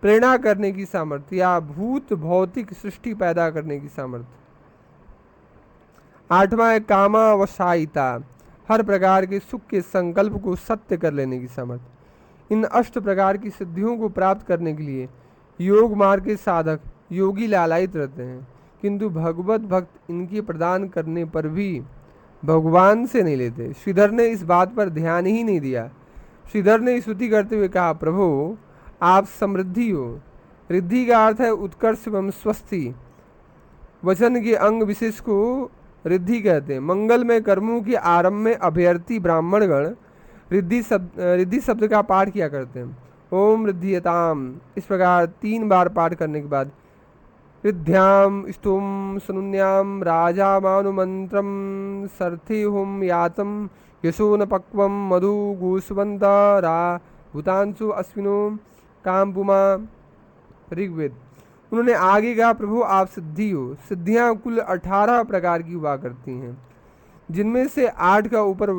प्रेरणा करने की सामर्थ्य या भूत भौतिक सृष्टि पैदा करने की सामर्थ्य। आठवां है कामावसायिता, हर प्रकार के सुख के संकल्प को सत्य कर लेने की सामर्थ्य। इन अष्ट प्रकार की सिद्धियों को प्राप्त करने के लिए योग मार्ग के साधक योगी लालायित रहते हैं, किंतु भगवत भक्त इनके प्रदान करने पर भी भगवान से नहीं लेते। श्रीधर ने इस बात पर ध्यान ही नहीं दिया। श्रीधर ने स्तुति करते हुए कहा, प्रभु आप समृद्धि हो। रिद्धि का अर्थ है उत्कर्ष एवं स्वस्थि। वचन के अंग विशेष को रिद्धि कहते हैं। मंगलमय कर्मों के आरंभ में अभ्यर्थी ब्राह्मणगण रिद्धि शब्द का पाठ किया करते हैं। ओम रिद्धियताम, इस प्रकार 3 बार पाठ करने के बाद रिद्ध्याम स्तुम सनुन्याम राजा मानुमंत्रम सर्थे होम यातम यशो न पक्वम मधु गोस्वंत रा भूतांशु अश्विनो कामपुमा। ऋग्वेद। उन्होंने आगे कहा, प्रभु आप सिद्धि हो। सिद्धियां कुल 18 प्रकार की हुआ करती हैं, जिनमें से 8 का ऊपर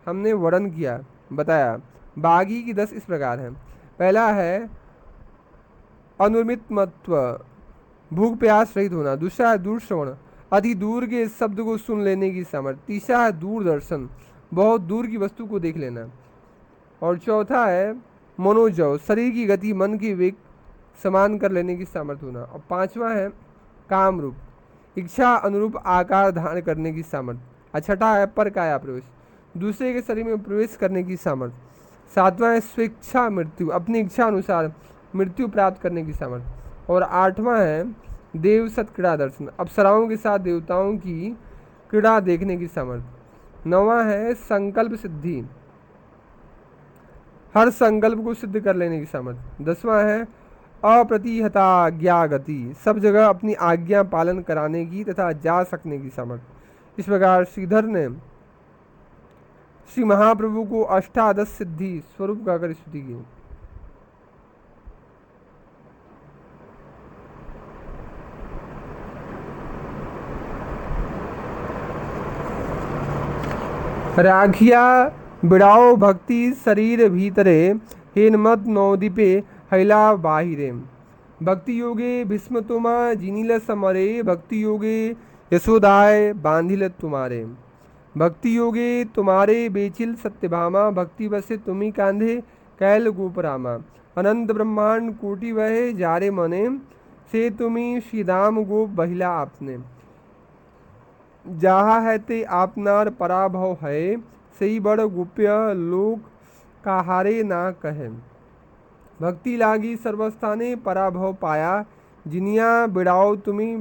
हमने वर्णन किया बताया। बाकी की 10 इस प्रकार हैं। पहला है अनुर्मितमत्व, भूख प्यास रहित होना। दूसरा है दूर श्रवण, अति दूर के शब्द को सुन लेने की सामर्थ्य। तीसरा है दूरदर्शन, बहुत दूर की वस्तु को देख लेना। और चौथा है मनोजव, शरीर की गति मन की वेग समान कर लेने की सामर्थ्य होना। और 5वां है काम रूप, इच्छा अनुरूप आकार धारण करने की सामर्थ्य। और छठा है पर काया प्रवेश, दूसरे के शरीर में प्रवेश करने की सामर्थ्य। 7वां है स्वेच्छा मृत्यु, अपनी इच्छा अनुसार मृत्यु प्राप्त करने की सामर्थ्य। और 8वां है देव सत क्रीड़ा दर्शन, अप्सराओं के साथ देवताओं की क्रीड़ा देखने की सामर्थ्य। 9वां है संकल्प सिद्धि, हर संकल्प को सिद्ध कर लेने की सामर्थ्य। 10वां है अप्रतिहता ज्ञा गति, सब जगह अपनी आज्ञा पालन कराने की तथा जा सकने की सामर्थ्य। इस प्रकार श्रीधर ने श्री महाप्रभु को अष्टादश सिद्धि स्वरूप कहकर स्तुति की। राखिया बिड़ाओ भक्ति शरीर भीतरे, हेनमत नौदीपे हैला बाहिरे। भक्ति योगे भीष्म तुमा जिनील समरे, भक्ति योगे यशोदाय बांधिल तुम्हारे। भक्ति योगे तुम्हारे बेचिल सत्यभामा, भक्ति बसे तुम्ही कांधे कैल गोपरामा। अनंत ब्रह्मांड कोटि वहे जारे मने, से तुम्ही श्रीदाम गोप बहिला आपने। जहा है ते आपनार पराभव है, सही बड़ गोप्य लोक काहारे ना कहे। भक्ति लागी सर्वस्थाने पराभव पाया, जिनिया बिड़ाओ तुम्ही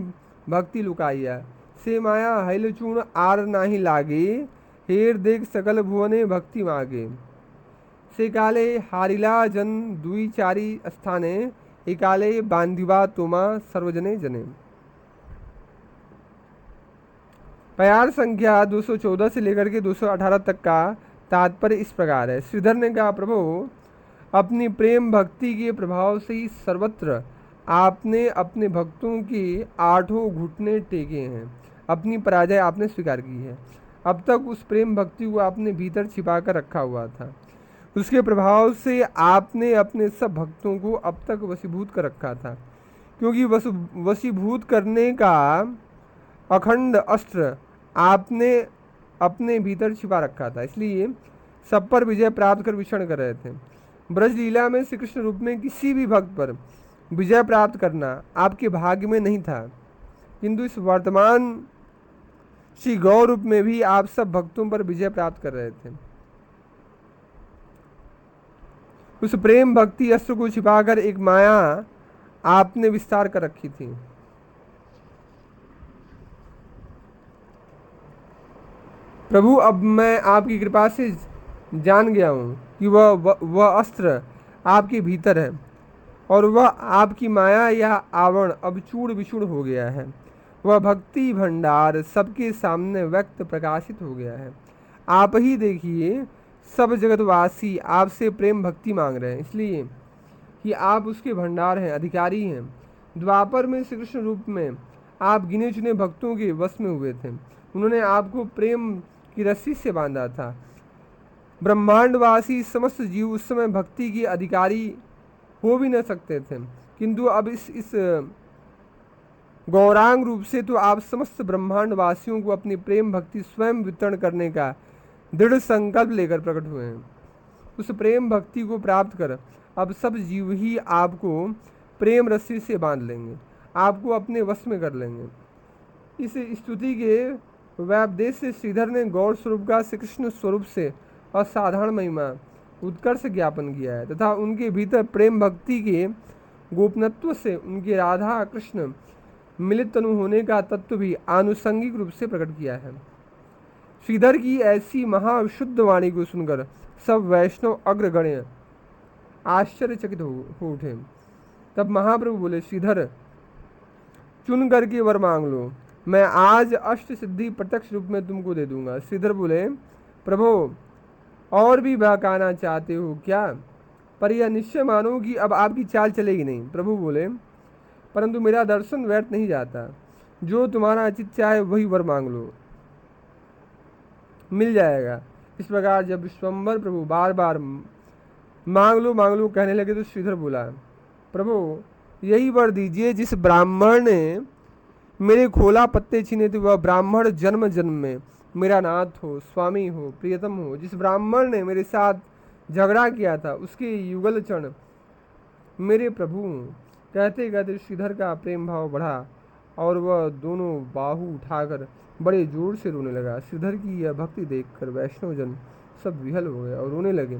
भक्ति लुकाइया। से माया हैलचूर्ण आर नाही लागे, हेर देख सकल भुवने भक्ति मागे। से काले हारिला जन दुई चारी स्थाने, एकाले बांधिवा तुमा सर्वजने जने। प्यार संख्या 214 से लेकर के 218 तक का तात्पर्य इस प्रकार है। श्रीधर ने कहा, प्रभु अपनी प्रेम भक्ति के प्रभाव से ही सर्वत्र आपने अपने भक्तों के 8 घुटने टेके हैं, अपनी पराजय आपने स्वीकार की है। अब तक उस प्रेम भक्ति को आपने भीतर छिपा कर रखा हुआ था, उसके प्रभाव से आपने अपने सब भक्तों को अब तक वशीभूत कर रखा था। क्योंकि वशीभूत करने का अखंड अस्त्र आपने अपने भीतर छिपा रखा था, इसलिए सब पर विजय प्राप्त कर विचरण कर रहे थे। ब्रज लीला में श्री कृष्ण रूप में किसी भी भक्त पर विजय प्राप्त करना आपके भाग्य में नहीं था, किंतु इस वर्तमान श्री गौ रूप में भी आप सब भक्तों पर विजय प्राप्त कर रहे थे। उस प्रेम भक्ति अस्त्र को छिपाकर एक माया आपने विस्तार कर रखी थी। प्रभु अब मैं आपकी कृपा से जान गया हूँ कि वह अस्त्र आपके भीतर है और वह आपकी माया या आवरण अब चूड़ विचूड़ हो गया है। वह भक्ति भंडार सबके सामने व्यक्त प्रकाशित हो गया है। आप ही देखिए, सब जगतवासी आपसे प्रेम भक्ति मांग रहे हैं, इसलिए कि आप उसके भंडार हैं, अधिकारी हैं। द्वापर में श्री कृष्ण रूप में आप गिने चुने भक्तों के वश में हुए थे। उन्होंने आपको प्रेम की रस्सी से बांधा था। ब्रह्मांडवासी समस्त जीव उस समय भक्ति के अधिकारी हो भी न सकते थे, किंतु अब इस गौरांग रूप से तो आप समस्त ब्रह्मांड वासियों को अपनी प्रेम भक्ति स्वयं वितरण करने का दृढ़ संकल्प लेकर प्रकट हुए हैं। उस प्रेम भक्ति को प्राप्त कर अब सब जीव ही आपको प्रेम रस्सी से बांध लेंगे, आपको अपने वश में कर लेंगे। इस स्तुति के व्यापदेश से श्रीधर ने गौर स्वरूप का श्री कृष्ण स्वरूप से असाधारण महिमा उत्कर्ष ज्ञापन किया है तथा उनके भीतर प्रेम भक्ति के गोपनत्व से उनके राधा कृष्ण मिलित तनु होने का तत्व भी आनुषंगिक रूप से प्रकट किया है। श्रीधर की ऐसी महाशुद्ध वाणी को सुनकर सब वैष्णव अग्रगण्य आश्चर्यचकित हो उठे। तब महाप्रभु बोले, श्रीधर चुन करके वर मांग लो, मैं आज अष्ट सिद्धि प्रत्यक्ष रूप में तुमको दे दूंगा। श्रीधर बोले, प्रभु और भी बहकाना चाहते हो क्या? पर यह निश्चय मानो कि अब आपकी चाल चलेगी नहीं। प्रभु बोले, परंतु मेरा दर्शन व्यर्थ नहीं जाता, जो तुम्हारा चित चाहे वही वर मांग लो, मिल जाएगा। इस प्रकार जब विश्वम्भर प्रभु बार बार मांग लो कहने लगे तो श्रीधर बोला, प्रभु यही वर दीजिए जिस ब्राह्मण ने मेरे खोला पत्ते छीने थे वह ब्राह्मण जन्म जन्म में मेरा नाथ हो, स्वामी हो, प्रियतम हो। जिस ब्राह्मण ने मेरे साथ झगड़ा किया था उसके युगल चरण मेरे प्रभु हों। कहते कहते श्रीधर का प्रेम भाव बढ़ा और वह दोनों बाहु उठाकर बड़े जोर से रोने लगा। श्रीधर की यह भक्ति देखकर वैष्णवजन सब विहल हो गए और रोने लगे।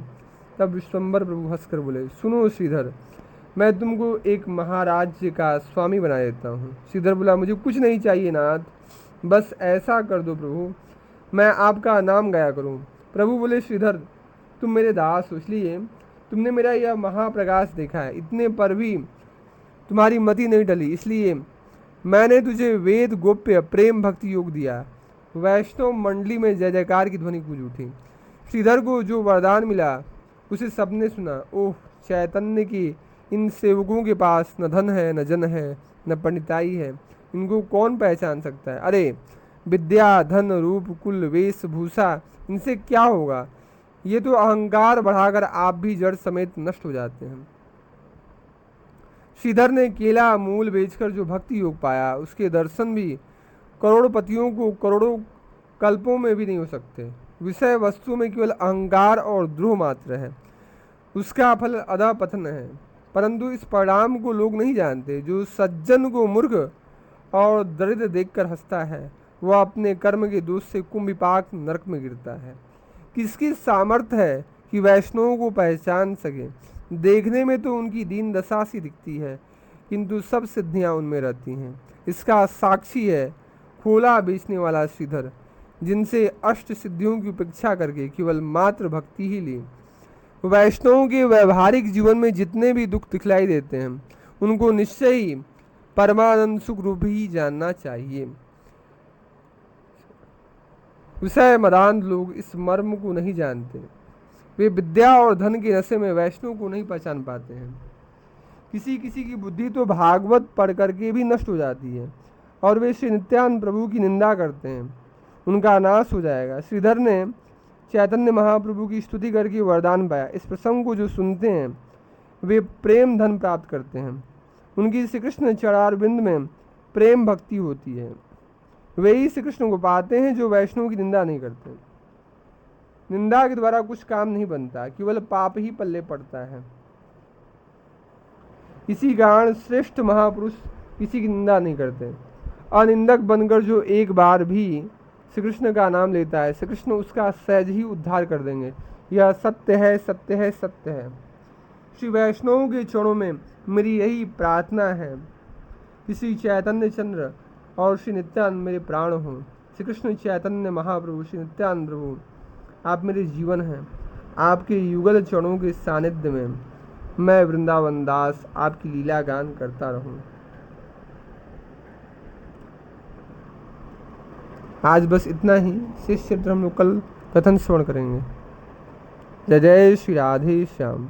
तब विश्वम्भर प्रभु हंसकर बोले, सुनो श्रीधर, मैं तुमको एक महाराज्य का स्वामी बना देता हूँ। श्रीधर बोला, मुझे कुछ नहीं चाहिए नाथ, बस ऐसा कर दो प्रभु, मैं आपका नाम गाया करूँ। प्रभु बोले, श्रीधर तुम मेरे दास हो, इसलिए तुमने मेरा यह महाप्रकाश देखा है, इतने पर भी तुम्हारी मति नहीं टली, इसलिए मैंने तुझे वेद गोप्य प्रेम भक्ति योग दिया। वैष्णव मंडली में जय जयकार की ध्वनि गूंज उठी। श्रीधर को जो वरदान मिला उसे सबने सुना। ओह, चैतन्य की इन सेवकों के पास न धन है, न जन है, न पंडिताई है, इनको कौन पहचान सकता है? अरे विद्या, धन, रूप, कुल, वेश, भूषा, इनसे क्या होगा? ये तो अहंकार बढ़ाकर आप भी जड़ समेत नष्ट हो जाते हैं। श्रीधर ने केला मूल बेचकर जो भक्ति योग पाया उसके दर्शन भी करोड़पतियों को करोड़ों कल्पों में भी नहीं हो सकते। विषय वस्तु में केवल अहंकार और द्रोह मात्र है, उसका फल अधःपतन है। परंतु इस परिणाम को लोग नहीं जानते। जो सज्जन को मूर्ख और दरिद्र देखकर हंसता है वह अपने कर्म के दोष से कुंभिपाक नरक में गिरता है। किसकी सामर्थ्य है कि वैष्णवों को पहचान सके? देखने में तो उनकी दीन दशा सी दिखती है, किंतु सब सिद्धियां उनमें रहती हैं। इसका साक्षी है खोला बेचने वाला श्रीधर, जिनसे अष्ट सिद्धियों की उपेक्षा करके केवल मात्र भक्ति ही ली। वैष्णवों के व्यवहारिक जीवन में जितने भी दुख दिखलाई देते हैं उनको निश्चय ही परमानंद सुख रूप ही जानना चाहिए। विषय मदान लोग इस मर्म को नहीं जानते। वे विद्या और धन के नशे में वैष्णव को नहीं पहचान पाते हैं। किसी किसी की बुद्धि तो भागवत पढ़ करके भी नष्ट हो जाती है और वे श्री नित्यानंद प्रभु की निंदा करते हैं, उनका नाश हो जाएगा। श्रीधर ने चैतन्य महाप्रभु की स्तुति करके वरदान पाया। इस प्रसंग को जो सुनते हैं वे प्रेम धन प्राप्त करते हैं। उनकी श्री कृष्ण चरणारविंद में प्रेम भक्ति होती है। वे ही श्री कृष्ण को पाते हैं जो वैष्णव की निंदा नहीं करते। निंदा के द्वारा कुछ काम नहीं बनता, केवल पाप ही पल्ले पड़ता है। इसी कारण श्रेष्ठ महापुरुष किसी की निंदा नहीं करते। अनिंदक बनकर जो एक बार भी श्री कृष्ण का नाम लेता है, श्री कृष्ण उसका सहज ही उद्धार कर देंगे। यह सत्य है, सत्य है, सत्य है। श्री वैष्णव के चरणों में मेरी यही प्रार्थना है कि श्री चैतन्य चंद्र और श्री नित्यानंद मेरे प्राण हों। श्री कृष्ण चैतन्य महाप्रभु, श्री नित्यानंद प्रभु, आप मेरे जीवन हैं। आपके युगल चरणों के सानिध्य में मैं वृंदावन दास आपकी लीला गान करता रहूं। आज बस इतना ही। शेष चरित्र हम लोग कल कथन श्रवण करेंगे। जय जय श्री राधे श्याम।